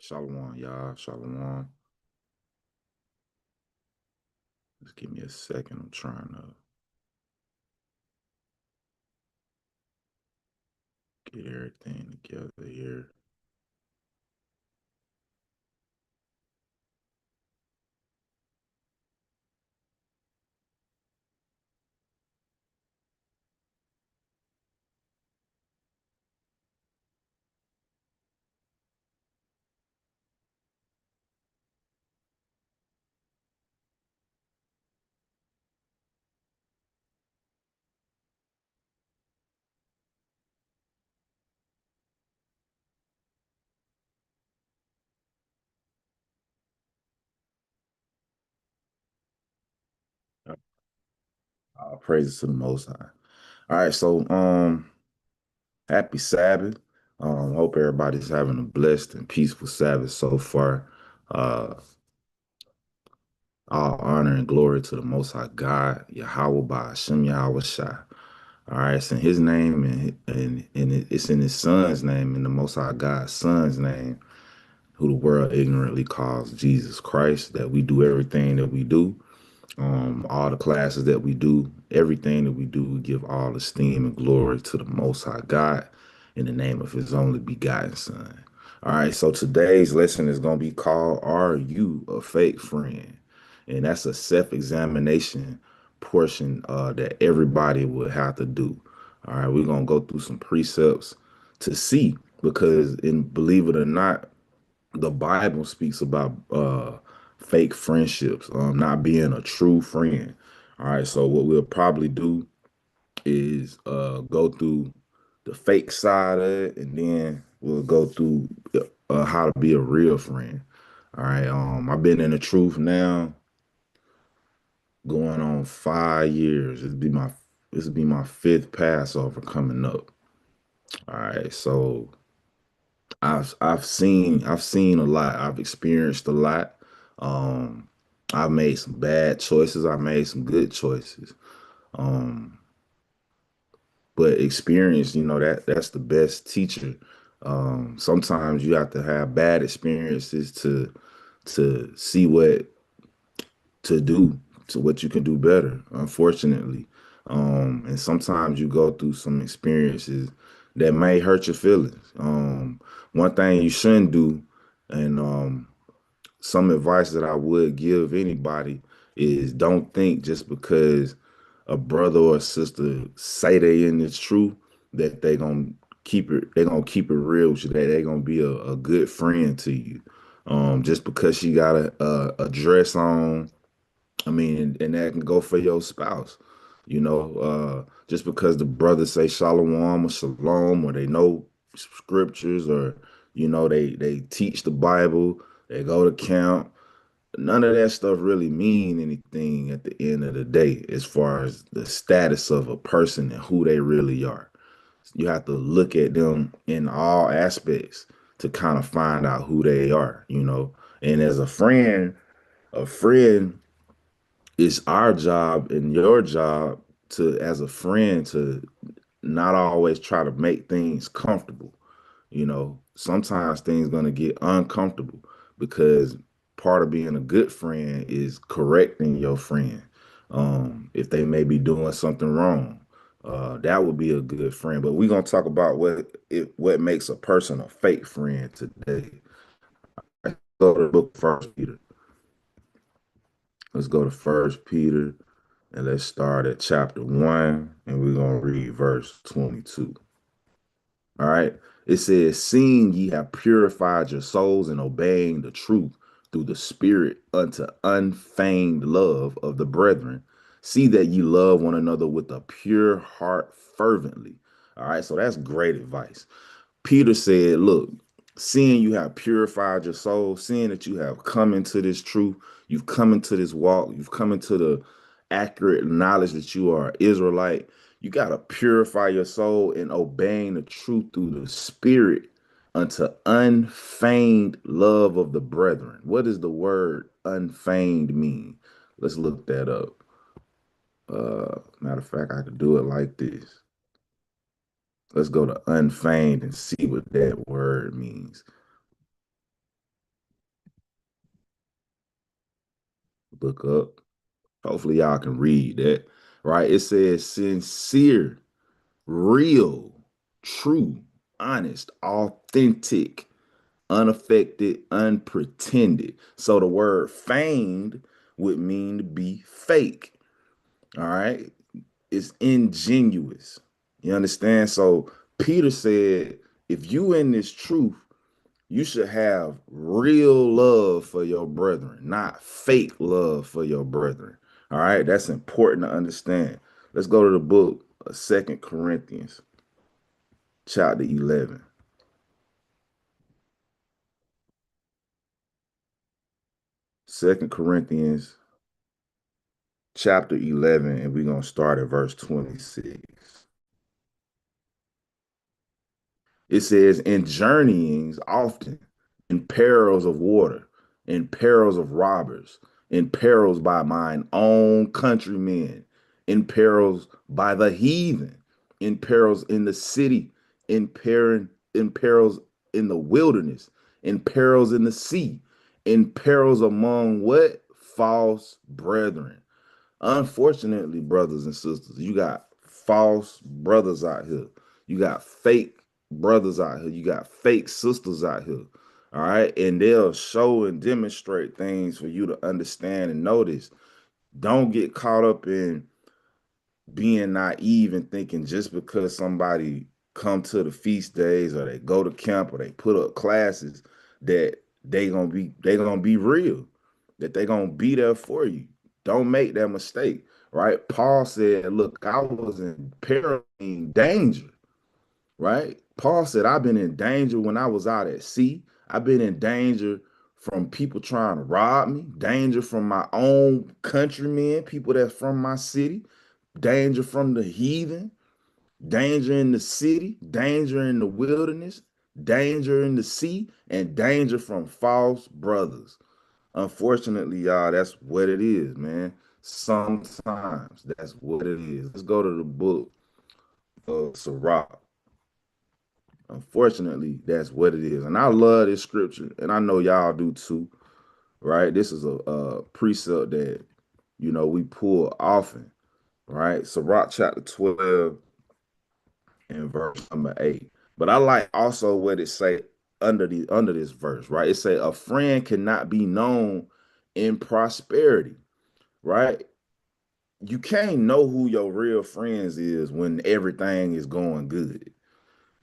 Shalom, y'all. Shalom. Just give me a second. I'm trying to get everything together here. All praises to the Most High. All right, so happy Sabbath. Hope everybody's having a blessed and peaceful Sabbath so far. Uh, all honor and glory to the Most High God, Yahweh by Hashem Yahweh Shai. All right, it's in His name and it's in His Son's name, in the Most High God's Son's name, who the world ignorantly calls Jesus Christ, that we do everything that we do. All the classes that we do, everything that we do, we give all esteem and glory to the Most High God in the name of His only begotten Son. All right, so today's lesson is going to be called Are You a Fake Friend? And that's a self examination portion that everybody will have to do. All right, we're going to go through some precepts to see, because, believe it or not, the Bible speaks about fake friendships, not being a true friend. All right, so what we'll probably do is go through the fake side of it, and then we'll go through how to be a real friend. All right, I've been in the truth now going on 5 years. This will be my fifth Passover coming up. All right, so I've seen a lot. I've experienced a lot. Um, I've made some bad choices. I made some good choices. Um, but experience, that's the best teacher. Sometimes you have to have bad experiences to see what to do, to what you can do better, unfortunately. And sometimes you go through some experiences that may hurt your feelings. One thing you shouldn't do, and some advice that I would give anybody, is don't think just because a brother or a sister say they in this truth that they gonna keep it real with you, that they gonna be a good friend to you. Just because she got a dress on, I mean, and that can go for your spouse. Just because the brothers say shalom or shalom, or they know scriptures, or they teach the Bible, they go to camp. None of that stuff really mean anything at the end of the day, as far as the status of a person and who they really are. You have to look at them in all aspects to kind of find out who they are. And as a friend, it's our job and your job to, as a friend, to not always try to make things comfortable. Sometimes things gonna get uncomfortable, because part of being a good friend is correcting your friend. If they may be doing something wrong, that would be a good friend. But we're gonna talk about what makes a person a fake friend today. Let's go to the book of First Peter. Let's go to First Peter, and let's start at chapter 1, and we're gonna read verse 22. All right. It says, seeing ye have purified your souls in obeying the truth through the Spirit unto unfeigned love of the brethren, see that ye love one another with a pure heart fervently. All right. So that's great advice. Peter said, look, seeing you have purified your soul, seeing that you have come into this truth, you've come into this walk, you've come into the accurate knowledge that you are Israelite. You got to purify your soul in obeying the truth through the Spirit unto unfeigned love of the brethren. What does the word unfeigned mean? Let's look that up. Matter of fact, I could do it like this. Let's go to unfeigned and see what that word means. book up. Hopefully y'all can read that. Right? It says sincere, real, true, honest, authentic, unaffected, unpretended. So the word feigned would mean to be fake. All right. It's ingenuous. You understand? So Peter said, if you in this truth, you should have real love for your brethren, not fake love for your brethren. All right. That's important to understand. Let's go to the book of 2 Corinthians, chapter 11. 2 Corinthians chapter 11, and we're going to start at verse 26. It says, in journeyings often, in perils of water, in perils of robbers, in perils by mine own countrymen, in perils by the heathen, in perils in the city, in perils in the wilderness, in perils in the sea, in perils among what? False brethren. Unfortunately, brothers and sisters, you got false brothers out here. You got fake brothers out here. You got fake sisters out here. All right. And they'll show and demonstrate things for you to understand and notice. Don't get caught up in being naive and thinking just because somebody come to the feast days or they go to camp or they put up classes that they gonna be real, that they gonna be there for you. Don't make that mistake, right? Paul said, look, I was in peril, in danger, right? Paul said, I've been in danger when I was out at sea. I've been in danger from people trying to rob me, danger from my own countrymen, people that's from my city, danger from the heathen, danger in the city, danger in the wilderness, danger in the sea, and danger from false brothers. Unfortunately, y'all, that's what it is, man. Sometimes that's what it is. Let's go to the book of Sirach. Unfortunately, that's what it is. And I love this scripture, and I know y'all do too, right? This is a precept that, we pull often, right? Sirach chapter 12 and verse number 8. But I like also what it say under this verse, right? It say a friend cannot be known in prosperity, right? You can't know who your real friends is when everything is going good.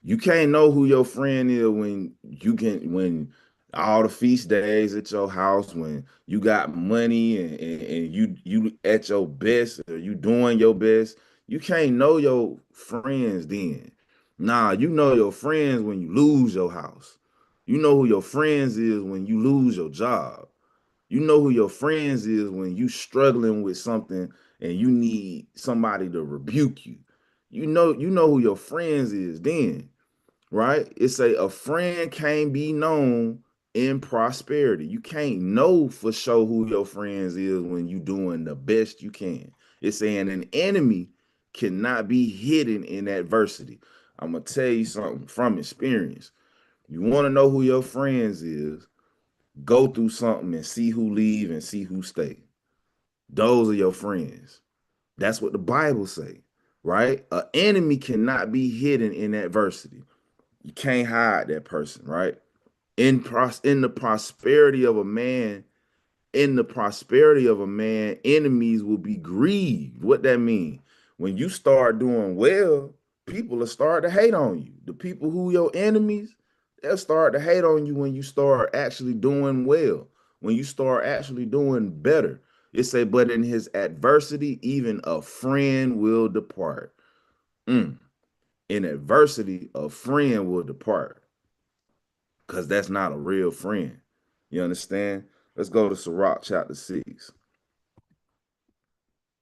You can't know who your friend is when all the feast days at your house, when you got money and you at your best or you doing your best. You can't know your friends then. Nah, you know your friends when you lose your house. You know who your friends is when you lose your job. You know who your friends is when you struggling with something and you need somebody to rebuke you. You know who your friends is then, right? It say a friend can't be known in prosperity. You can't know for sure who your friends is when you doing the best you can. It's saying an enemy cannot be hidden in adversity. I'm gonna tell you something from experience. You want to know who your friends is, go through something and see who leave and see who stay. Those are your friends. That's what the Bible say, right? An enemy cannot be hidden in adversity. You can't hide that person, right? In the prosperity of a man, in the prosperity of a man, enemies will be grieved. What that mean? When you start doing well, people will start to hate on you. The people who your enemies, they'll start to hate on you when you start actually doing well, when you start actually doing better. It say, but in his adversity, even a friend will depart. Mm. In adversity, a friend will depart because that's not a real friend. You understand? Let's go to Sirach chapter 6.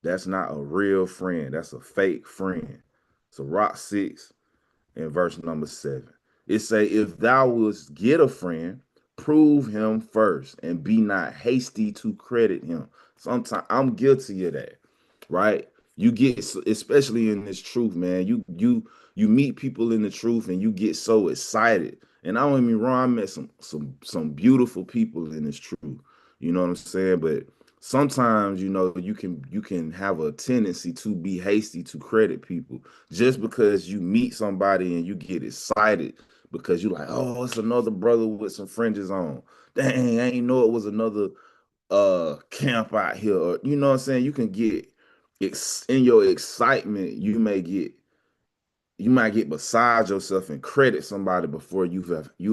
That's not a real friend. That's a fake friend. Sirach 6 and verse number 7. It say, if thou wouldst get a friend, prove him first and be not hasty to credit him. Sometimes I'm guilty of that, right? You get, especially in this truth, man. You meet people in the truth and you get so excited. And I don't even wrong. I met some beautiful people in this truth. You know what I'm saying? But sometimes, you can have a tendency to be hasty to credit people just because you meet somebody and you get excited because you like, oh, it's another brother with some fringes on. Dang, I ain't know it was another camp out here. Or, you know what I'm saying? You can get in your excitement, you might get beside yourself and credit somebody before you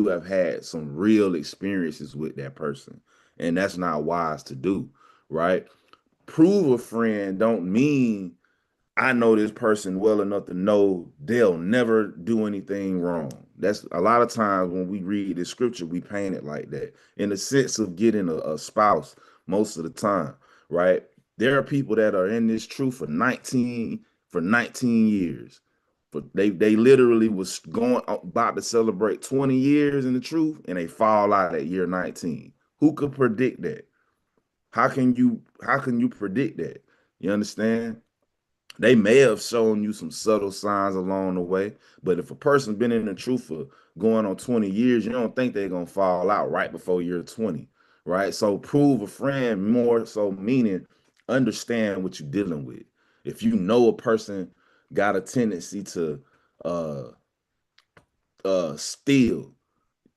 have had some real experiences with that person. And that's not wise to do, right? Prove a friend don't mean I know this person well enough to know they'll never do anything wrong. That's a lot of times when we read the scripture, we paint it like that in the sense of getting a spouse most of the time, right? There are people that are in this truth for 19 years. But they literally was going about to celebrate 20 years in the truth and they fall out at year 19. Who could predict that? How can you predict that? You understand? They may have shown you some subtle signs along the way, but if a person been in the truth for going on 20 years, you don't think they're gonna fall out right before year 20, right? So prove a friend more so meaning understand what you're dealing with. If you know a person got a tendency to uh steal,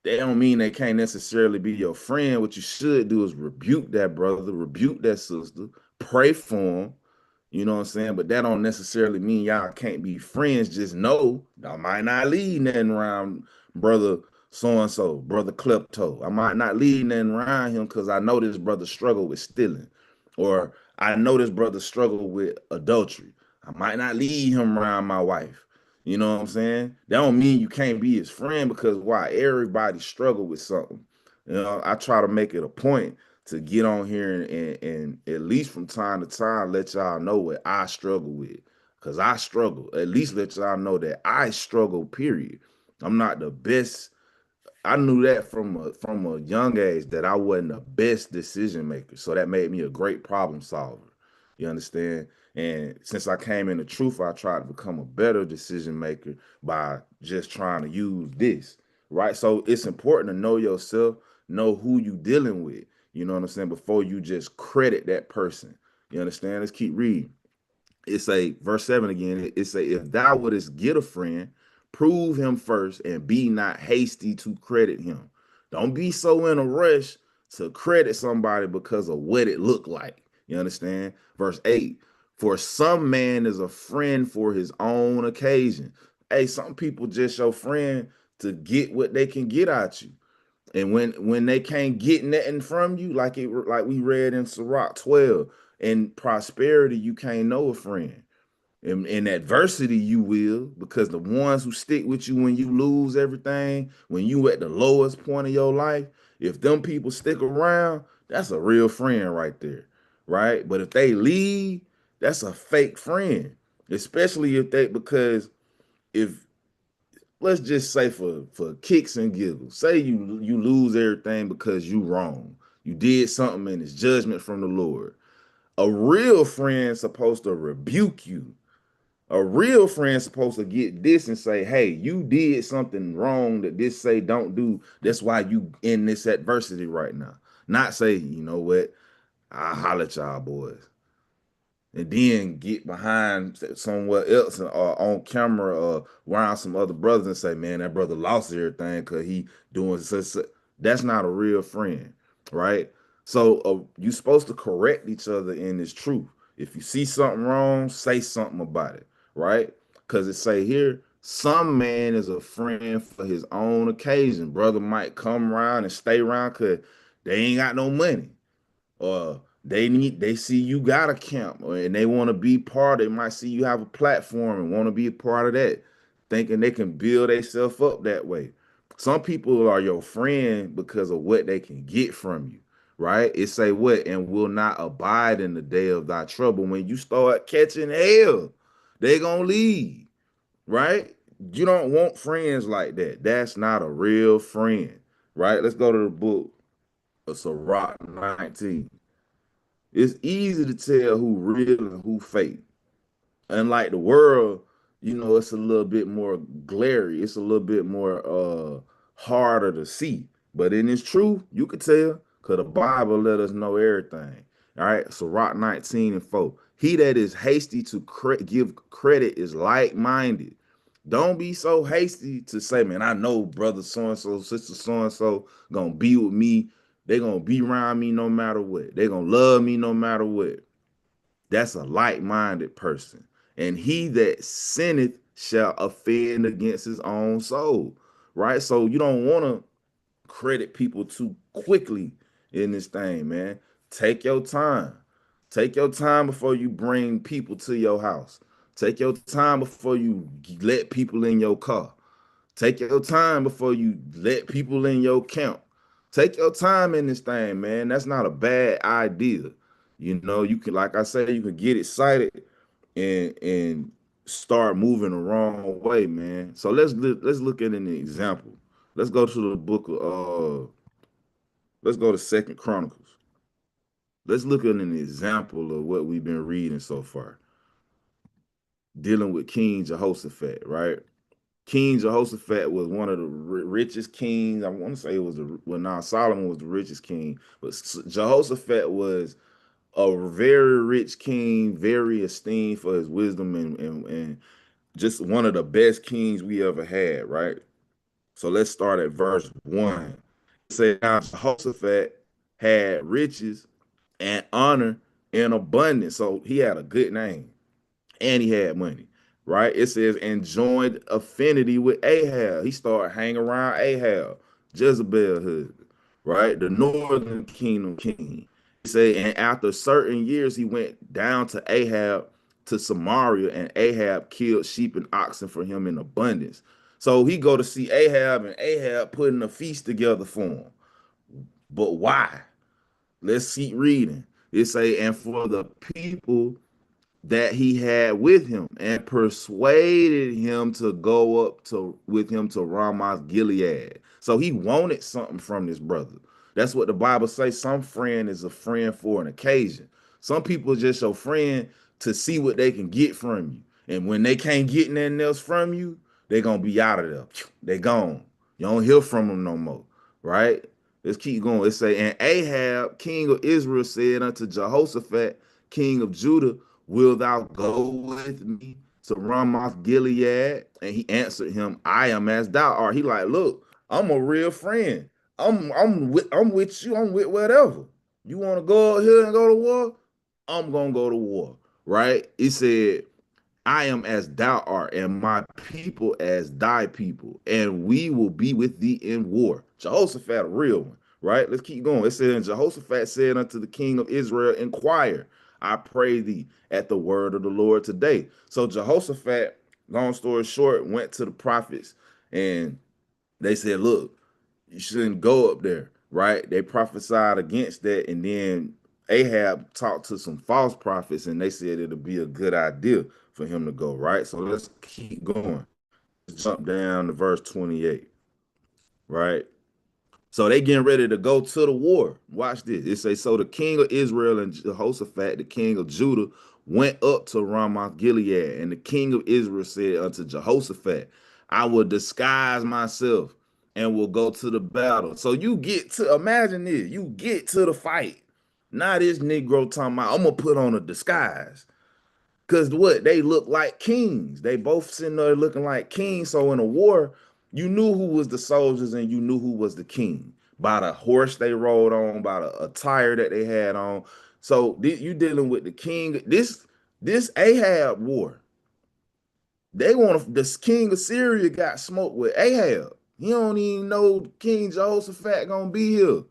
they don't mean they can't necessarily be your friend. What you should do is rebuke that brother, rebuke that sister, pray for them. You know what I'm saying? But that don't necessarily mean y'all can't be friends. Just know I might not leave nothing around brother so and so, brother klepto. I might not leave nothing around him because I know this brother struggle with stealing, or I know this brother struggle with adultery. I might not leave him around my wife. You know what I'm saying? That don't mean you can't be his friend because why? Everybody struggle with something. I try to make it a point to get on here and at least from time to time let y'all know what I struggle with. Cause I struggle. At least let y'all know that I struggle, period. I'm not the best. I knew that from a young age that I wasn't the best decision maker. So that made me a great problem solver. You understand? And since I came in the truth, I tried to become a better decision maker by just trying to use this. Right. So it's important to know yourself, know who you dealing with. You know what I'm saying? Before you just credit that person. You understand? Let's keep reading. It's a verse 7 again. It say, if thou wouldest get a friend, prove him first and be not hasty to credit him. Don't be so in a rush to credit somebody because of what it looked like. You understand? Verse 8, for some man is a friend for his own occasion. Hey, some people just your friend to get what they can get out you. And when they can't get nothing from you, like we read in Sirach 12, in prosperity, you can't know a friend. In adversity, you will, because the ones who stick with you when you lose everything, when you at the lowest point of your life, if them people stick around, that's a real friend right there, right? But if they leave, that's a fake friend, especially if they because if let's just say for kicks and giggles, say you lose everything because you wrong, you did something and it's judgment from the Lord. A real friend supposed to rebuke you. A real friend supposed to get this and say, hey, you did something wrong that this say don't do. That's why you in this adversity right now. Not say, you know what, I'll holler at y'all boys. And then get behind somewhere else or on camera or around some other brothers and say, man, that brother lost everything because he doing such. That's not a real friend, right? So you supposed to correct each other in this truth. If you see something wrong, say something about it, right? Because it say here, some man is a friend for his own occasion. Brother might come around and stay around because they ain't got no money, or they see you got a camp and they want to be part. They might see you have a platform and want to be a part of that, thinking they can build themselves up that way. Some people are your friend because of what they can get from you, right? It say what, and will not abide in the day of thy trouble. When you start catching hell, they gonna leave, right? You don't want friends like that. That's not a real friend, right? Let's go to the book of Sirach 19. It's easy to tell who real and who fake. Unlike the world, it's a little bit more glary. It's a little bit more harder to see. But in its truth, you could tell because the Bible let us know everything. All right. So Rock 19 and 4. He that is hasty to give credit is like-minded. Don't be so hasty to say, man, I know brother so-and-so, sister so-and-so gonna be with me. They gonna be around me no matter what. They gonna love me no matter what. That's a like-minded person. And he that sinneth shall offend against his own soul. Right? So you don't want to credit people too quickly in this thing, man. Take your time. Take your time before you bring people to your house. Take your time before you let people in your car. Take your time before you let people in your camp. Take your time in this thing, man. That's not a bad idea. You know, you can, like I said, you can get excited and start moving the wrong way, man. So let's look at an example. Let's go to the book of let's go to Second Chronicles. Let's look at an example of what we've been reading so far, dealing with King Jehoshaphat, right? King Jehoshaphat was one of the richest kings. I want to say it was well, now Solomon was the richest king, but Jehoshaphat was a very rich king, very esteemed for his wisdom and just one of the best kings we ever had, right? So let's start at verse 1. It says, now Jehoshaphat had riches and honor in abundance. So he had a good name and he had money, right? It says, and joined affinity with Ahab. He started hanging around Ahab, Jezebel husband, right? The northern kingdom king. He said, and after certain years, he went down to Ahab to Samaria, and Ahab killed sheep and oxen for him in abundance. So he go to see Ahab, and Ahab putting a feast together for him. But why? Let's keep reading. It say, and for the people that he had with him, and persuaded him to go up to with him to Ramoth Gilead. So he wanted something from this brother. That's what the Bible says. Some friend is a friend for an occasion. Some people just your friend to see what they can get from you. And when they can't get nothing else from you, they're gonna be out of there. They gone. You don't hear from them no more. Right? Let's keep going. It say, and Ahab, king of Israel, said unto Jehoshaphat, king of Judah, will thou go with me to Ramoth Gilead? And he answered him, I am as thou art. He like, look, I'm a real friend. I'm with you. I'm with whatever. You want to go out here and go to war? I'm gonna go to war. Right? He said, I am as thou art, and my people as thy people, and we will be with thee in war. Jehoshaphat, a real one, right? Let's keep going. It says, Jehoshaphat said unto the king of Israel, inquire, I pray thee, at the word of the Lord today. So Jehoshaphat, long story short, went to the prophets, and they said, look, you shouldn't go up there, right? They prophesied against that, and then Ahab talked to some false prophets, and they said it'll be a good idea for him to go, right? So let's keep going. Let's jump down to verse 28, right? So they getting ready to go to the war. Watch this. It says, so the king of Israel and Jehoshaphat, the king of Judah, went up to Ramoth Gilead. And the king of Israel said unto Jehoshaphat, I will disguise myself and will go to the battle. So you get to, imagine this, you get to the fight. Now this Negro talking about, I'm going to put on a disguise. Because what? They look like kings. They both sitting there looking like kings. So in a war, you knew who was the soldiers and you knew who was the king by the horse they rode on, by the attire that they had on. So you dealing with the king. This Ahab war. They want this king of Syria got smoked with Ahab. He don't even know King Jehoshaphat gonna be here.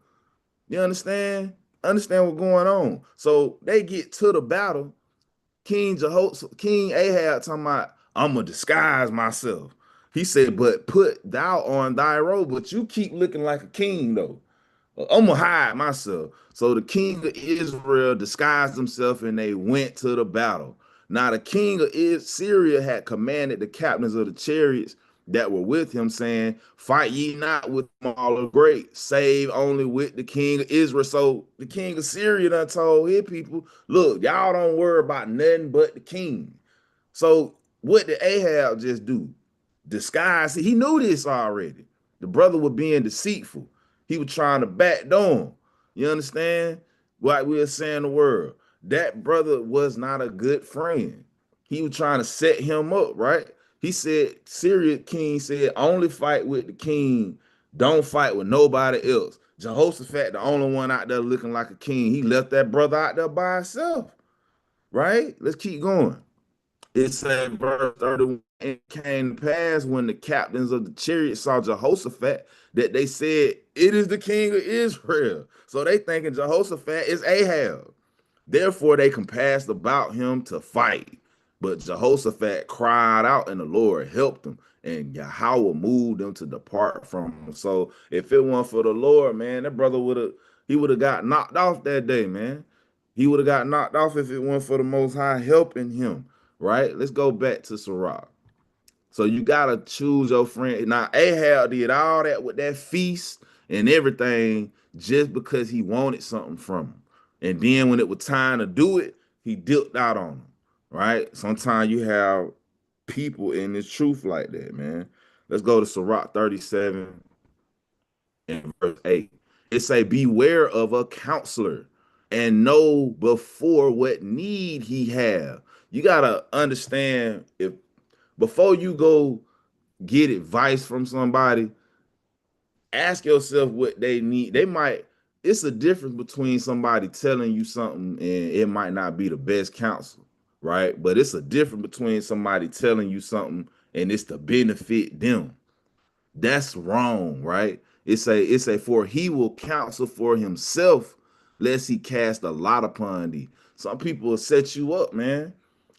You understand? Understand what's going on. So they get to the battle. King Ahab talking about, I'm gonna disguise myself. He said, but put thou on thy robe, but you keep looking like a king though. I'm gonna hide myself. So the king of Israel disguised himself and they went to the battle. Now the king of Syria had commanded the captains of the chariots that were with him, saying, fight ye not with small or great, save only with the king of Israel. So the king of Syria done told his people, look, y'all don't worry about nothing but the king. So what did Ahab just do? Disguise. He knew this already. The brother was being deceitful. He was trying to back down. You understand? like we were saying the world, that brother was not a good friend. He was trying to set him up, right? He said, Syria king said, only fight with the king, don't fight with nobody else. Jehoshaphat, the only one out there looking like a king, he left that brother out there by himself, right? Let's keep going. It said, verse 31, it came to pass when the captains of the chariot saw Jehoshaphat that they said, it is the king of Israel. So they thinking Jehoshaphat is Ahab. Therefore, they compassed about him to fight. But Jehoshaphat cried out, and the Lord helped him. And Yahweh moved them to depart from him. So if it weren't for the Lord, man, that brother would have got knocked off that day, man. He would have got knocked off if it weren't for the Most High helping him. Right? Let's go back to Sirach. So you gotta choose your friend. Now Ahab did all that with that feast and everything just because he wanted something from him. And then when it was time to do it, he dipped out on him. Right? Sometimes you have people in this truth like that, man. Let's go to Sirach 37 and verse 8. It say, beware of a counselor and know before what need he have. You gotta understand, if before you go get advice from somebody, ask yourself what they need. It's a difference between somebody telling you something and it might not be the best counsel, right? But it's a difference between somebody telling you something and it's to benefit them. That's wrong, right? It's a for he will counsel for himself, lest he cast a lot upon thee. Some people will set you up, man.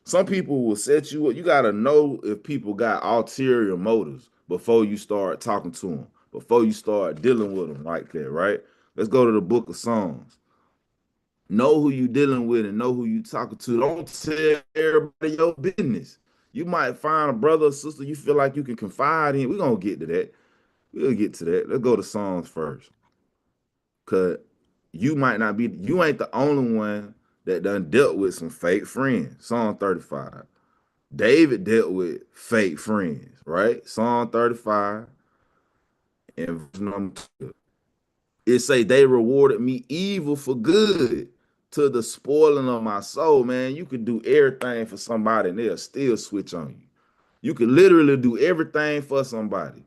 Some people will set you up. You got to know if people got ulterior motives before you start talking to them, before you start dealing with them like that, right? Let's go to the book of Psalms. Know who you dealing with and know who you talking to. Don't tell everybody your business. You might find a brother or sister you feel like you can confide in. We're going to get to that. We'll get to that. Let's go to Psalms first. Cause you ain't the only one that done dealt with some fake friends. Psalm 35. David dealt with fake friends, right? Psalm 35 and verse number 2. It say they rewarded me evil for good to the spoiling of my soul. Man, you could do everything for somebody and they'll still switch on you. You could literally do everything for somebody,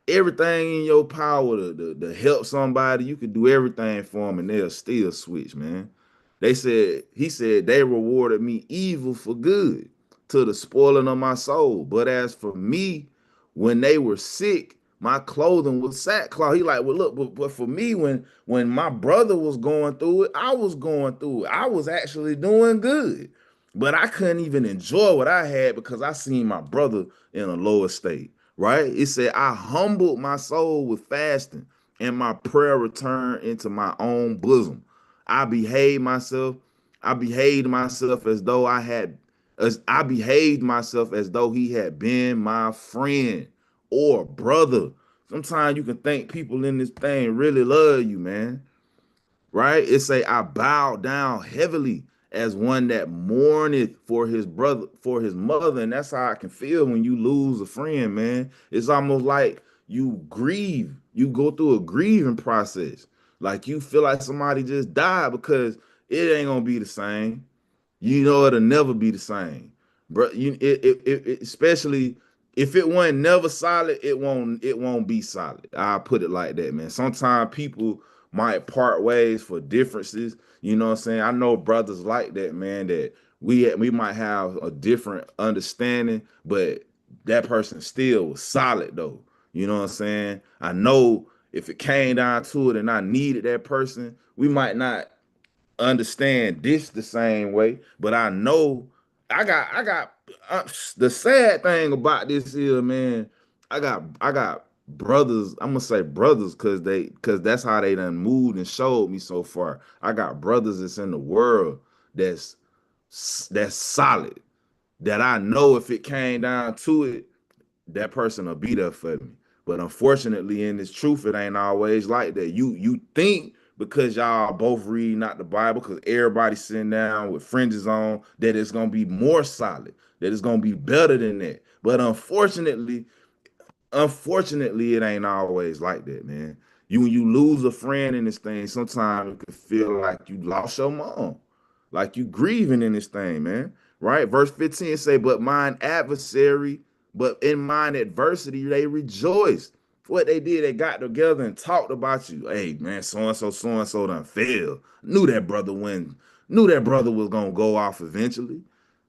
everything in your power to help somebody. You could do everything for them and they'll still switch, man. He said, they rewarded me evil for good to the spoiling of my soul. But as for me, when they were sick, my clothing was sackcloth. He like, well, look, but for me, when my brother was going through it, I was going through it. I was actually doing good. But I couldn't even enjoy what I had because I seen my brother in a lower state, right? It said, I humbled my soul with fasting and my prayer returned into my own bosom. I behaved myself. I behaved myself as though I behaved myself as though he had been my friend or brother. Sometimes you can think people in this thing really love you, man, right? It say, I bow down heavily as one that mourneth for his brother, for his mother. And that's how I can feel when you lose a friend, man. It's almost like you grieve. You go through a grieving process. Like you feel like somebody just died because it ain't gonna be the same. You know it'll never be the same, bro. Especially if it wasn't never solid, it won't be solid. I'll put it like that, man. Sometimes people might part ways for differences. You know what I'm saying? I know brothers like that, man, that we might have a different understanding, but that person still was solid though. You know what I'm saying? I know if it came down to it and I needed that person, we might not understand this the same way, but I know I got the sad thing about this is, man, I got brothers. I'm gonna say brothers because that's how they done moved and showed me so far. I got brothers that's in the world that's that's solid, that I know if it came down to it, that person will be there for me. But unfortunately, in this truth, it ain't always like that. You think because y'all both reading not the Bible, because everybody sitting down with fringes on, that it's gonna be more solid, that it's gonna be better than that. But unfortunately, it ain't always like that, man. When you lose a friend in this thing, sometimes it can feel like you lost your mom, like you grieving in this thing, man. Right? Verse 15 say, but in mine adversity, they rejoiced. What they did, they got together and talked about you. Hey, man, so and so done failed. Knew that brother was gonna go off eventually.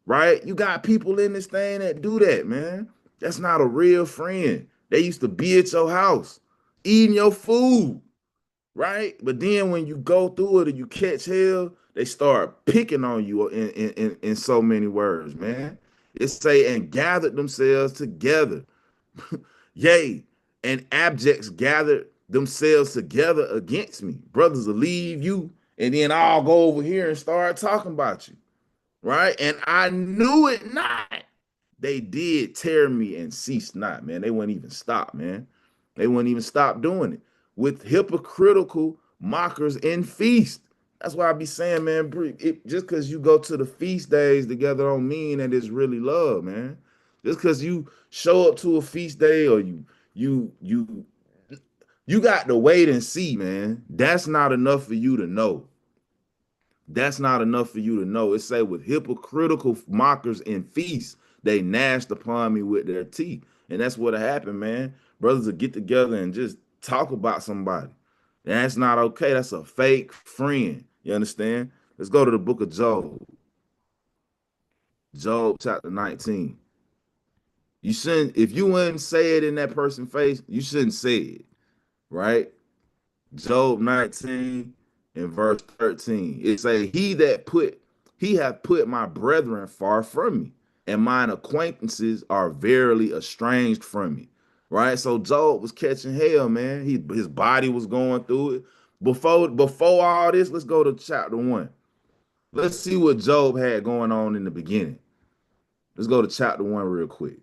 Right? You got people in this thing that do that, man. That's not a real friend. They used to be at your house, eating your food, right? But then when you go through it and you catch hell, they start picking on you in so many words, man. It say, and gathered themselves together. Yea, and abjects gathered themselves together against me. Brothers will leave you, and then I'll go over here and start talking about you, right? And I knew it not. They did tear me and cease not, man. They wouldn't even stop, man. They wouldn't even stop doing it with hypocritical mockers in feast. That's why I be saying, man, just because you go to the feast days together don't mean that it's really love, man. Just because you show up to a feast day or you you you got to wait and see, man. That's not enough for you to know. That's not enough for you to know. It say with hypocritical mockers and feasts, they gnashed upon me with their teeth. And that's what happened, man. Brothers will get together and just talk about somebody. That's not okay. That's a fake friend. You understand? Let's go to the book of Job. Job chapter 19. You shouldn't, if you wouldn't say it in that person's face, you shouldn't say it, right? Job 19 and verse 13. It say, he hath put my brethren far from me, and mine acquaintances are verily estranged from me. Right? So Job was catching hell, man. His body was going through it. Before all this, let's go to chapter 1. Let's see what Job had going on in the beginning. Let's go to chapter 1 real quick.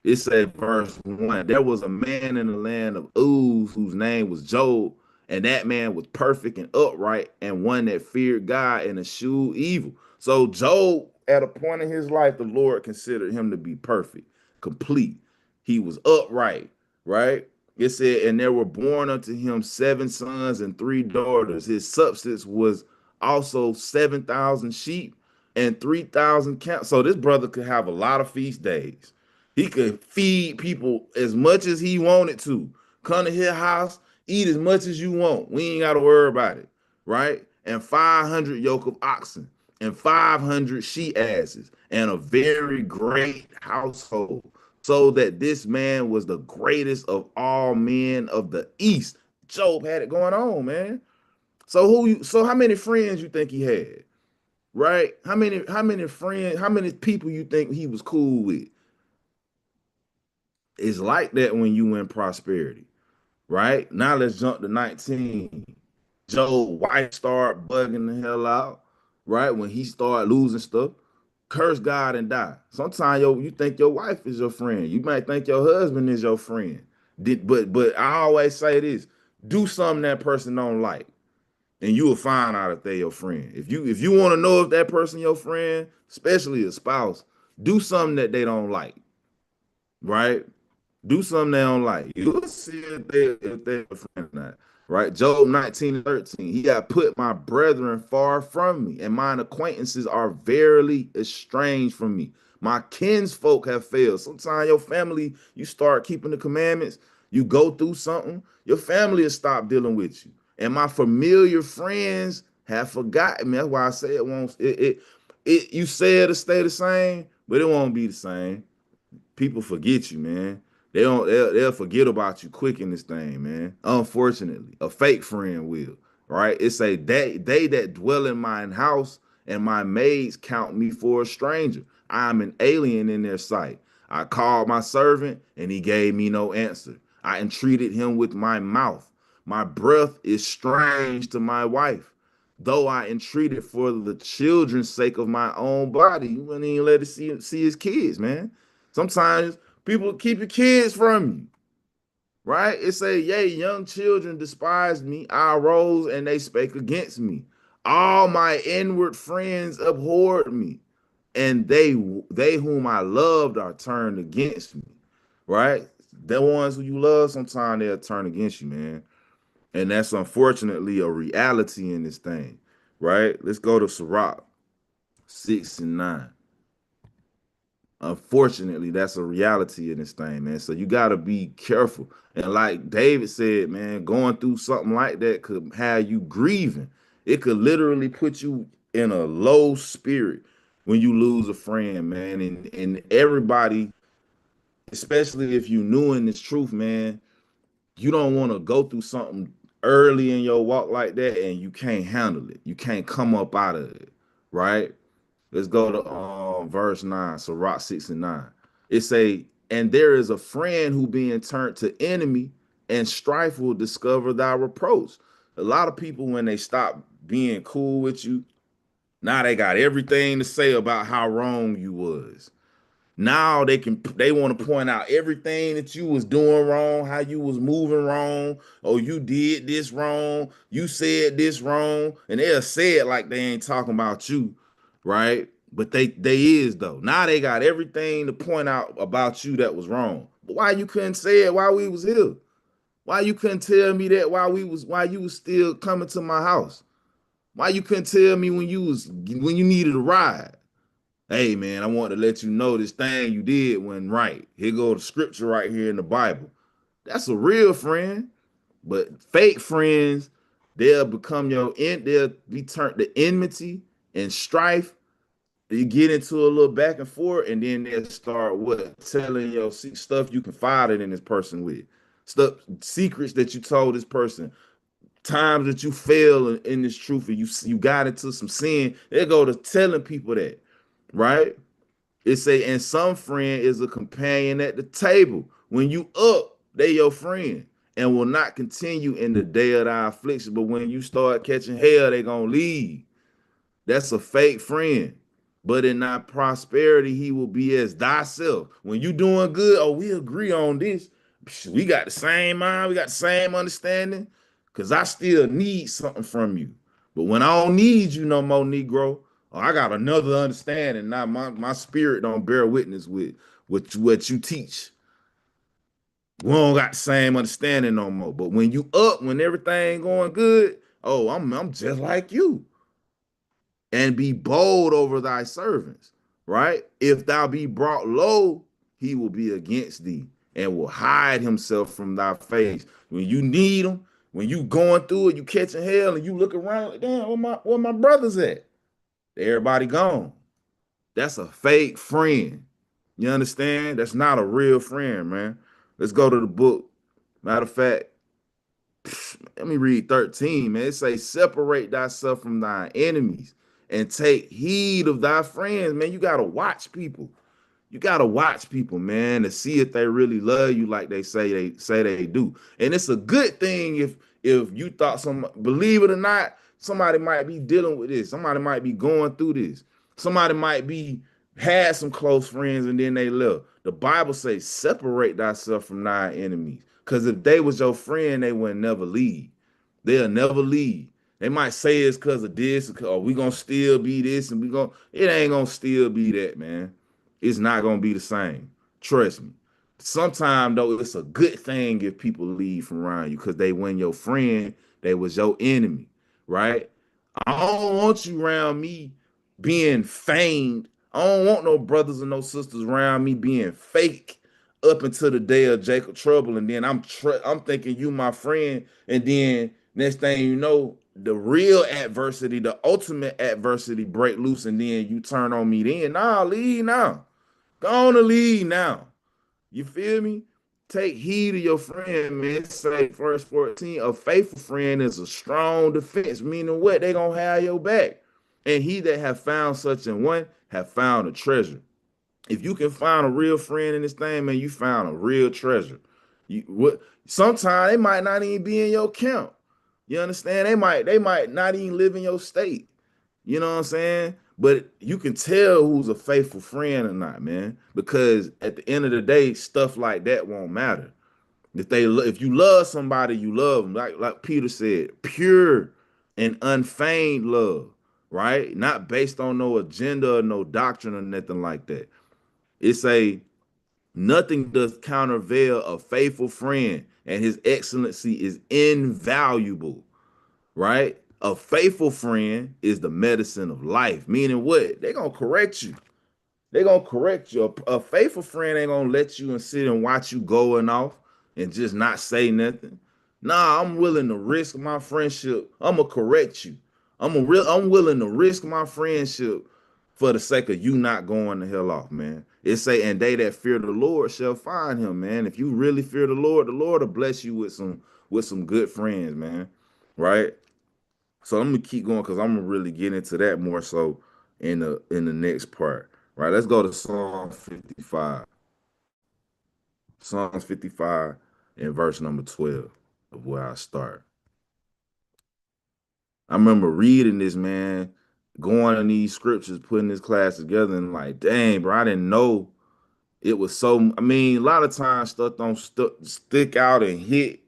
It said, verse 1, there was a man in the land of Uz whose name was Job, and that man was perfect and upright and one that feared God and eschewed evil. So Job, at a point in his life, the Lord considered him to be perfect, complete. He was upright, right? It said, and there were born unto him 7 sons and 3 daughters. His substance was also 7,000 sheep and 3,000 camels. So this brother could have a lot of feast days. He could feed people as much as he wanted to. Come to his house, eat as much as you want. We ain't got to worry about it, right? And 500 yoke of oxen and 500 she asses and a very great household, so that this man was the greatest of all men of the East. Job had it going on, man. So how many friends you think he had? Right? How many friends, how many people you think he was cool with? It's like that when you in prosperity, right? Now let's jump to 19. Joe's wife start bugging the hell out, right? When he start losing stuff, curse God and die. Sometimes you think your wife is your friend. You might think your husband is your friend. But I always say this: do something that person don't like, and you will find out if they your friend. If you want to know if that person your friend, especially a spouse, do something that they don't like, right? Do something they don't like. You'll see if they're a friend or not. Right? Job 19:13. He got put my brethren far from me, and mine acquaintances are verily estranged from me. My kinsfolk have failed. Sometimes your family, you start keeping the commandments, you go through something, your family will stop dealing with you. And my familiar friends have forgotten me. That's why I say it won't you say it'll stay the same, but it won't be the same. People forget you, man. They'll forget about you quick in this thing, man. Unfortunately, a fake friend will, right? It say they that dwell in mine house and my maids count me for a stranger. I am an alien in their sight. I called my servant and he gave me no answer. I entreated him with my mouth. My breath is strange to my wife. Though I entreated for the children's sake of my own body, you wouldn't even let it see his kids, man. Sometimes people keep your kids from you, right? It say, yea, young children despised me. I arose and they spake against me. All my inward friends abhorred me, and they whom I loved are turned against me, right? the ones who you love, sometimes they'll turn against you, man. And that's unfortunately a reality in this thing, right? Let's go to Sirach 6 and 9. Unfortunately, that's a reality in this thing, man. So you got to be careful. And like David said, man, going through something like that could have you grieving. It could literally put you in a low spirit when you lose a friend, man. And everybody, especially if you new in this truth, man, you don't want to go through something early in your walk like that and you can't handle it. You can't come up out of it, right? Let's go to verse 9, so Rock 6 and 9. It say, and there is a friend who being turned to enemy, and strife will discover thy reproach. A lot of people, when they stop being cool with you, now they got everything to say about how wrong you was. Now they want to point out everything that you was doing wrong, how you was moving wrong, or you did this wrong, you said this wrong, and they'll say it like they ain't talking about you, right? But they is though. Now they got everything to point out about you that was wrong. But why you couldn't say it while we was here? Why you couldn't tell me that while you was still coming to my house? Why you couldn't tell me when you needed a ride? Hey man, I want to let you know this thing you did wasn't right. Here go the scripture right here in the Bible. That's a real friend. But fake friends, they'll become they'll be turned to enmity and strife. You get into a little back and forth, and then they'll start telling your stuff you confided in this person with. Stuff, secrets that you told this person, times that you failed in this truth, and you got into some sin. They go to telling people that, right? It say, and some friend is a companion at the table. When you up, they your friend and will not continue in the day of thy affliction. But when you start catching hell, they gonna leave. That's a fake friend. But in thy prosperity, he will be as thyself. When you doing good, oh, we agree on this. We got the same mind, we got the same understanding. Cause I still need something from you. But when I don't need you no more, Negro, oh, I got another understanding. Now my spirit don't bear witness with what you teach. We don't got the same understanding no more. But when you up, when everything going good, oh, I'm just like you, and be bold over thy servants, right? If thou be brought low, he will be against thee and will hide himself from thy face. When you need him, when you going through it, you catching hell, and you look around like, damn, where my brothers at? Everybody gone. That's a fake friend. You understand? That's not a real friend, man. Let's go to the book. Matter of fact, let me read 13, man. It say, separate thyself from thy enemies and take heed of thy friends, man. You got to watch people. You gotta watch people, man, to see if they really love you like they say they do. And it's a good thing if you thought believe it or not, somebody might be dealing with this. Somebody might be going through this. Somebody might be had some close friends and then they left. The Bible says, separate thyself from thy enemies. Because if they was your friend, they would never leave. They'll never leave. They might say it's because of this, or we gonna still be this, and it ain't gonna still be that, man. It's not gonna be the same. Trust me. Sometimes though, it's a good thing if people leave from around you because they win your friend, they was your enemy, right? I don't want you around me being feigned. I don't want no brothers and no sisters around me being fake up until the day of Jacob trouble, and then I'm thinking you my friend, and then next thing you know, the real adversity, the ultimate adversity break loose, and then you turn on me. Then nah, leave now. Go on to leave now. You feel me? Take heed of your friend, man. Say verse 14, a faithful friend is a strong defense, meaning what? They gonna have your back. And he that have found such an one have found a treasure. If you can find a real friend in this thing, man, you found a real treasure. Sometimes they might not even be in your camp. You understand? They might not even live in your state. You know what I'm saying? But you can tell who's a faithful friend or not, man, because at the end of the day, stuff like that won't matter. If you love somebody, you love them. Like Peter said, pure and unfeigned love, right? Not based on no agenda or no doctrine or nothing like that. It's a Nothing does countervail a faithful friend, and his excellency is invaluable, right? A faithful friend is the medicine of life, meaning what? They're going to correct you. They're going to correct you. A faithful friend ain't going to let you and sit and watch you going off and just not say nothing. Nah, I'm willing to risk my friendship. I'm going to correct you. I'm willing to risk my friendship for the sake of you not going the hell off, man. It say, and they that fear the Lord shall find him, man. If you really fear the Lord will bless you with some good friends, man. Right? So I'm gonna keep going because I'm gonna really get into that more so in the next part. Right. Let's go to Psalm 55. Psalms 55 and verse number 12 of where I start. I remember reading this, man, going in these scriptures, putting this class together, and like, dang, bro, I didn't know it was so. I mean, a lot of times stuff don't stick out and hit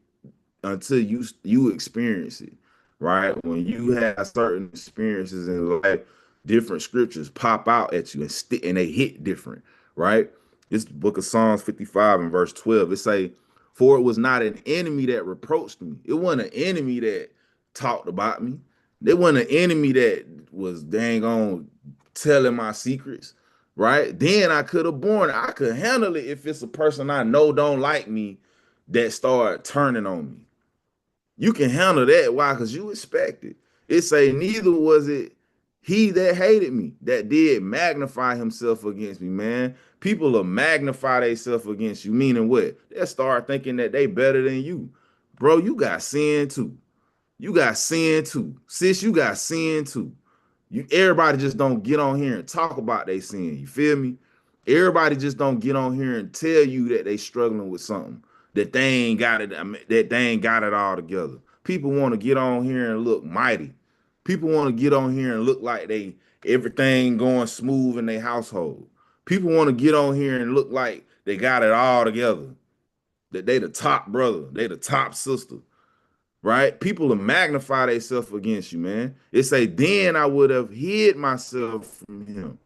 until you experience it, right? When you have certain experiences in life, different scriptures pop out at you and stick and they hit different, right? This book of Psalms 55 and verse 12. It say, for it was not an enemy that reproached me. It wasn't an enemy that talked about me. It wasn't an enemy that was dang on telling my secrets, right? Then I could have borne it. I could handle it if it's a person I know don't like me that start turning on me. You can handle that. Why? Because you expect it. It say, neither was it he that hated me that did magnify himself against me, man. People will magnify themselves against you, meaning what? They'll start thinking that they better than you. Bro, you got sin too. You got sin too. Sis, you got sin too. You everybody just don't get on here and talk about they sin. You feel me? Everybody just don't get on here and tell you that they struggling with something that they ain't got it. That they ain't got it all together. People want to get on here and look mighty. People want to get on here and look like they everything going smooth in their household. People want to get on here and look like they got it all together. That they the top brother, they the top sister, right? People will magnify themselves against you, man. It say, then I would have hid myself from him.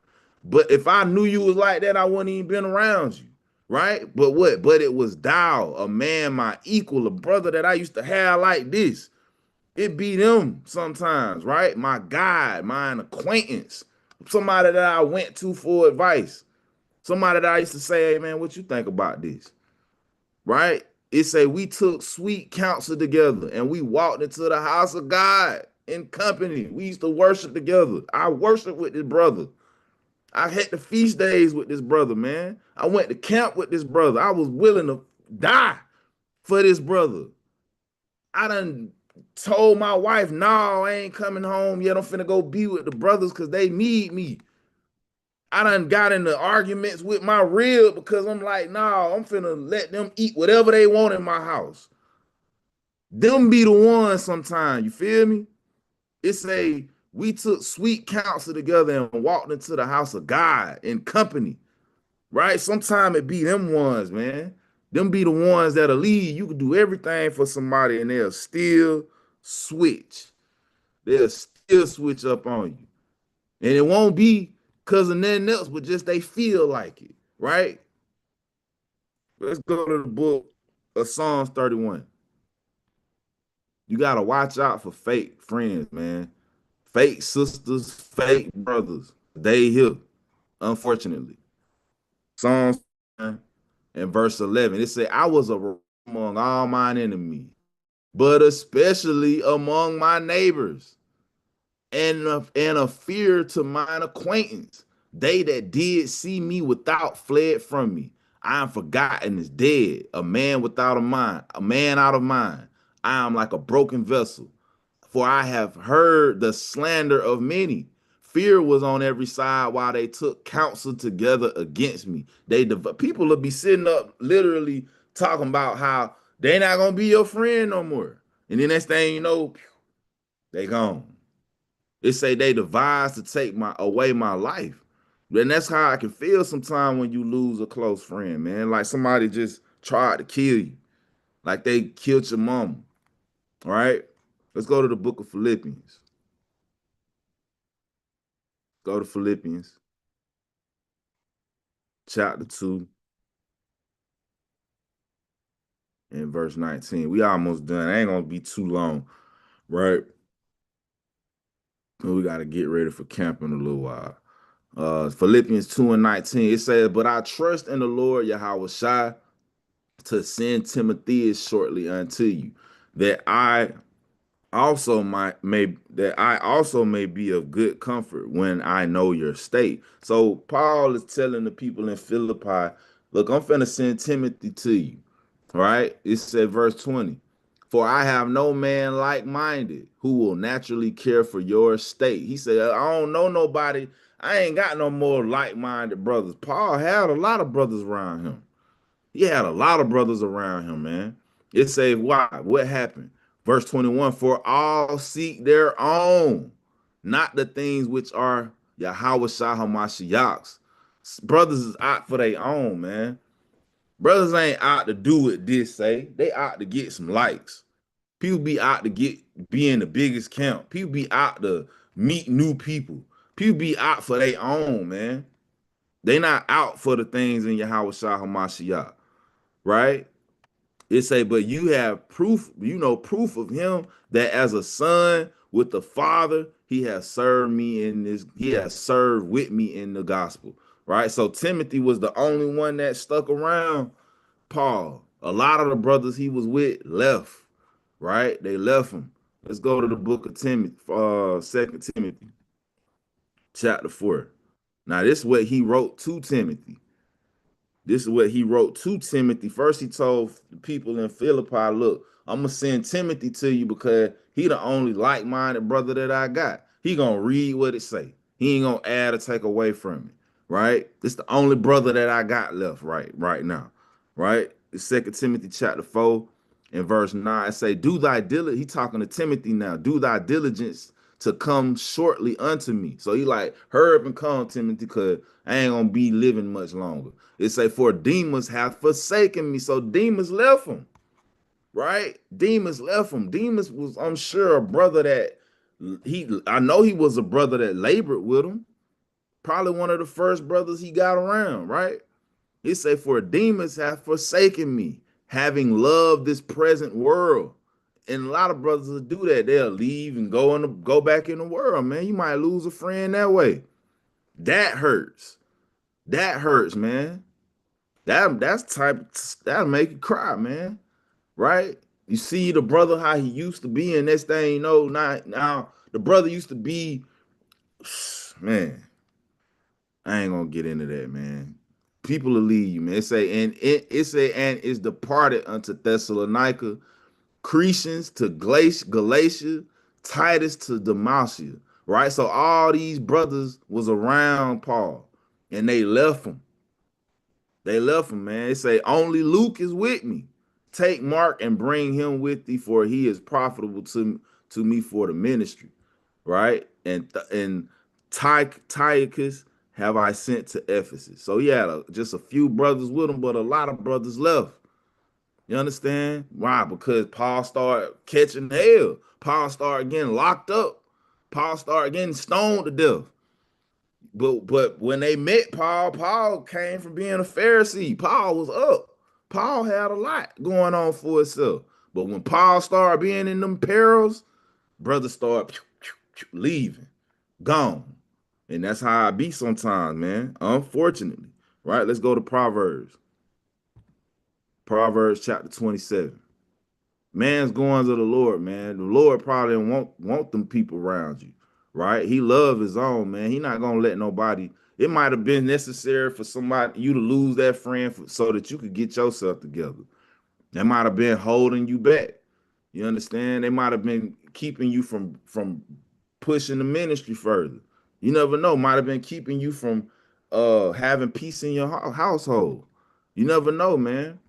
But if I knew you was like that, I wouldn't even been around you, right? But what? But it was thou, a man, my equal, a brother that I used to have like this. It be them sometimes, right? My guide, my acquaintance, somebody that I went to for advice, somebody that I used to say, hey man, what you think about this? Right? It say we took sweet counsel together and we walked into the house of God in company. We used to worship together. I worshiped with this brother. I had the feast days with this brother, man. I went to camp with this brother. I was willing to die for this brother. I done told my wife, no, I ain't coming home yet. I'm finna go be with the brothers because they need me. I done got into arguments with my rib because I'm like, nah, I'm finna let them eat whatever they want in my house. Them be the ones sometimes, you feel me? It say we took sweet counsel together and walked into the house of God in company, right? Sometimes it be them ones, man. Them be the ones that'll lead. You can do everything for somebody and they'll still switch. They'll still switch up on you. And it won't be because of nothing else, but just they feel like it, right? Let's go to the book of Psalms 31. You gotta watch out for fake friends, man. Fake sisters, fake brothers. They here, unfortunately. Psalms and verse 11. It said, I was a among all mine enemies, but especially among my neighbors, and a fear to mine acquaintance. They that did see me without fled from me. I am forgotten as dead, a man without a mind, a man out of mind. I am like a broken vessel, for I have heard the slander of many. Fear was on every side while they took counsel together against me. People will be sitting up literally talking about how they not gonna be your friend no more. And then next thing you know, they gone. It say they devised to take my away my life. And that's how I can feel sometimes when you lose a close friend, man. Like somebody just tried to kill you. Like they killed your mom. All right. Let's go to the book of Philippians. Go to Philippians chapter 2 in verse 19. We almost done. I ain't gonna be too long, right? We got to get ready for camp in a little while. Philippians 2 and 19, it says, but I trust in the Lord Yahweh Shai to send Timothy shortly unto you, that I also may be of good comfort when I know your state. So Paul is telling the people in Philippi, look, I'm finna send Timothy to you. Right? It said verse 20. For I have no man like-minded who will naturally care for your state. He said, I don't know nobody. I ain't got no more like-minded brothers. Paul had a lot of brothers around him. He had a lot of brothers around him, man. It says, why? What happened? Verse 21, for all seek their own, not the things which are Yahweh Shah Hamashiachs. Brothers is out for their own, man. Brothers ain't out to do what this say. They out to get some likes. People be out to be in the biggest camp. People be out to meet new people. People be out for their own, man. They not out for the things in Yahweh Shah Hamashiach, right? It say, but you have proof, proof of him that as a son with the Father, he has served with me in the gospel, right? So Timothy was the only one that stuck around Paul. A lot of the brothers he was with left, right? They left him. Let's go to the book of Timothy, 2 Timothy, chapter 4. Now, this is what he wrote to Timothy. This is what he wrote to Timothy. First, he told the people in Philippi, look, I'm going to send Timothy to you because he the only like-minded brother that I got. He going to read what it say. He ain't going to add or take away from it, right? This the only brother that I got left right now, right? The 2 Timothy chapter 4 and verse 9 say, do thy diligence. He talking to Timothy now. Do thy diligence to come shortly unto me. So he like, hurry up and come, Timothy, because I ain't going to be living much longer. It say, for Demas hath forsaken me. So Demas left him, right? Demas left him. Demas was, I'm sure, a brother that I know he was a brother that labored with him. Probably one of the first brothers he got around, right? It say, for Demas hath forsaken me, having loved this present world. And a lot of brothers will do that. They'll leave and go back in the world, man. You might lose a friend that way. That hurts. That hurts, man. That'll make you cry, man. Right? You see the brother how he used to be, and this thing, now the brother used to be, man. I ain't gonna get into that, man. People will leave you, man. And is departed unto Thessalonica, Cretans to Galatia, Titus to Dalmatia. Right? So all these brothers was around Paul, and they left him. They left him, man. They say, only Luke is with me. Take Mark and bring him with thee, for he is profitable to me for the ministry. Right? And Tychicus have I sent to Ephesus. So he had just a few brothers with him, but a lot of brothers left. You understand? Why? Because Paul started catching hell. Paul started getting locked up. Paul started getting stoned to death. But when they met Paul came from being a Pharisee. Paul was up. Paul had a lot going on for himself. But when Paul started being in them perils, brothers started leaving, gone. And that's how I be sometimes, man. Unfortunately. Right? Let's go to Proverbs. Proverbs chapter 27. Man's going to the Lord, man. The Lord probably want them people around you, right? He love his own, man. He not gonna let nobody. It might have been necessary for you to lose that friend so that you could get yourself together. That might have been holding you back. You understand? They might have been keeping you from pushing the ministry further. You never know. Might have been keeping you from having peace in your household. You never know, man.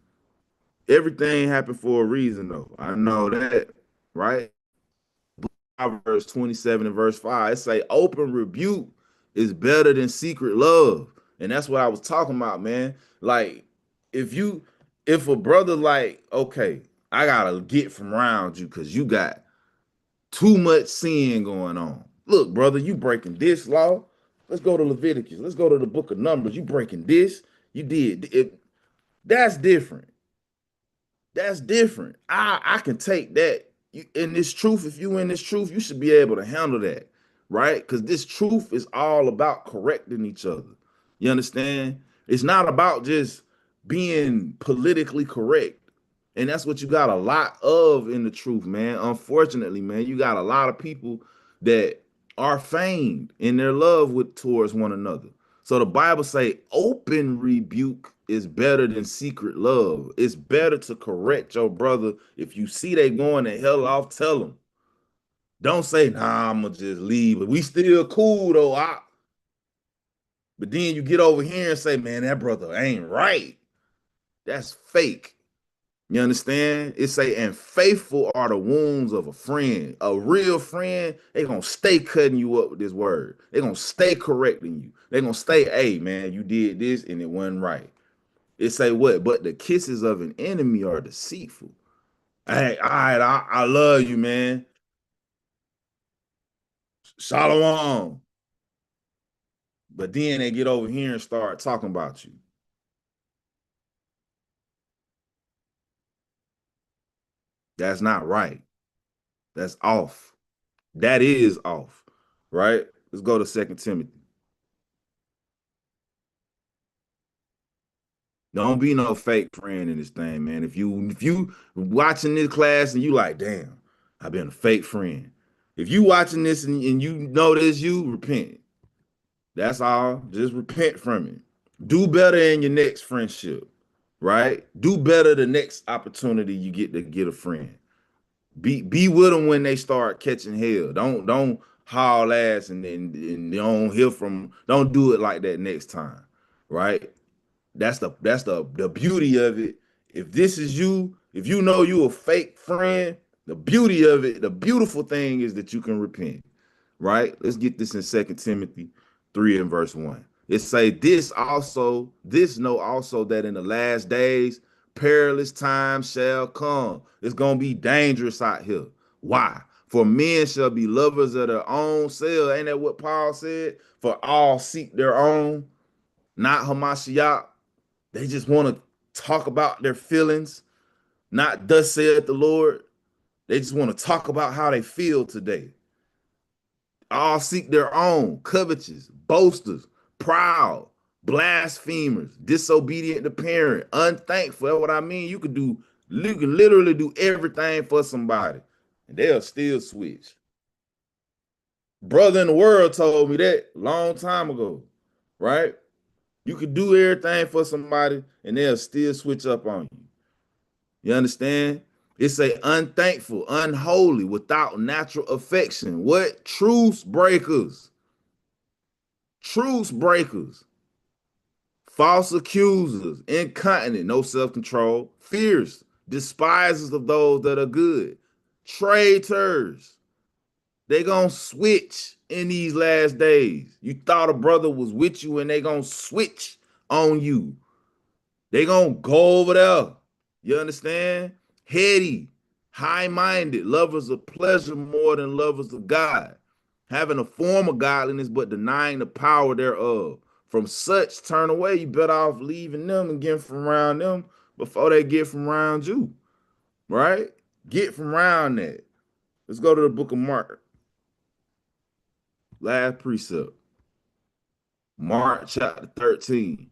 Everything happened for a reason, though. I know that, right? Proverbs 27 and verse 5, it say, open rebuke is better than secret love. And that's what I was talking about, man. Like, if a brother like, okay, I gotta get from around you because you got too much sin going on. Look, brother, you breaking this law. Let's go to Leviticus. Let's go to the book of Numbers. You breaking this. You did it. That's different. That's different. I can take that. In this truth, if you in this truth, you should be able to handle that, right? Because this truth is all about correcting each other. You understand? It's not about just being politically correct. And that's what you got a lot of in the truth, man. Unfortunately, man, you got a lot of people that are feigned in their love with towards one another. So the Bible say open rebuke is better than secret love. It's better to correct your brother. If you see they going to hell off, tell them. Don't say, nah, I'm gonna just leave. We still cool though. But then you get over here and say, man, that brother ain't right. That's fake. You understand? It say, and faithful are the wounds of a friend. A real friend, they gonna stay cutting you up with this word. They gonna stay correcting you. They gonna stay, hey man, you did this and it wasn't right. It say what? But the kisses of an enemy are deceitful. Hey, all right, I love you, man. Shalom. But then they get over here and start talking about you. That's not right. That's off. That is off. Right? Let's go to Second Timothy. Don't be no fake friend in this thing, man. If you watching this class and you like, damn, I've been a fake friend. If you watching this and you know this, you repent. That's all. Just repent from it. Do better in your next friendship, right? Do better the next opportunity you get to get a friend. Be with them when they start catching hell. Don't haul ass and don't hear from. Don't do it like that next time, right? That's the beauty of it. If this is you, if you know you a fake friend, the beauty of it, the beautiful thing is that you can repent, right? Let's get this in Second Timothy 3 and verse 1. It say this know also that in the last days perilous times shall come. It's gonna be dangerous out here. Why? For men shall be lovers of their own self. Ain't that what Paul said? For all seek their own, not Hamashiach. They just want to talk about their feelings, not thus saith the Lord. They just want to talk about how they feel today. All seek their own, covetous, boasters, proud, blasphemers, disobedient to parent, unthankful. That's what I mean. You can literally do everything for somebody, and they'll still switch. Brother in the world told me that long time ago, right? You could do everything for somebody, and they'll still switch up on you. You understand? It's a unthankful, unholy, without natural affection. What? Truce breakers. Truce breakers. False accusers. Incontinent. No self-control. Fierce. Despisers of those that are good. Traitors. They gonna switch in these last days. You thought a brother was with you and they gonna switch on you. They gonna go over there. You understand? Heady, high-minded, lovers of pleasure more than lovers of God, having a form of godliness but denying the power thereof. From such turn away. You better off leaving them and getting from around them before they get from around you. Right? Get from around that. Let's go to the book of Mark. Last precept. Mark chapter 13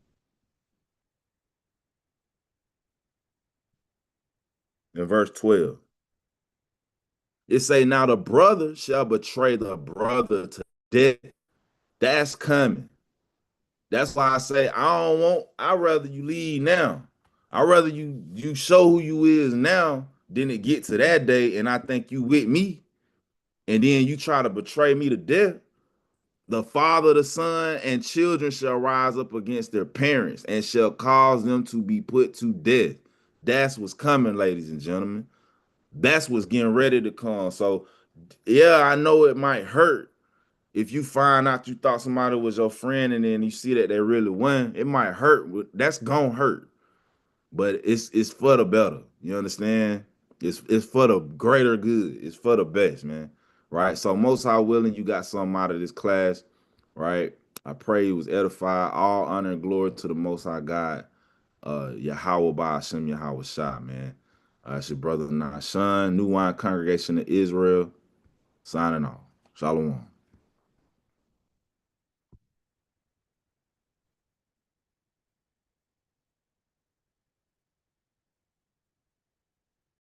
and verse 12. It say, now the brother shall betray the brother to death. That's coming. That's why I say I'd rather you leave now. I'd rather you show who you is now than it get to that day and I think you with me and then you try to betray me to death. The father, the son, and children shall rise up against their parents and shall cause them to be put to death. That's what's coming, ladies and gentlemen. That's what's getting ready to come. So yeah, I know it might hurt if you find out you thought somebody was your friend and then you see that they really won. It might hurt. That's gonna hurt, but it's for the better. You understand? It's for the greater good. It's for the best, man. Right. So most high willing, you got something out of this class, right? I pray you was edified. All honor and glory to the Most High God, Yahweh Ba Hashem Yahweh Shah, man. It's your brother Nashan, New Wine Congregation of Israel, signing off. Shalom.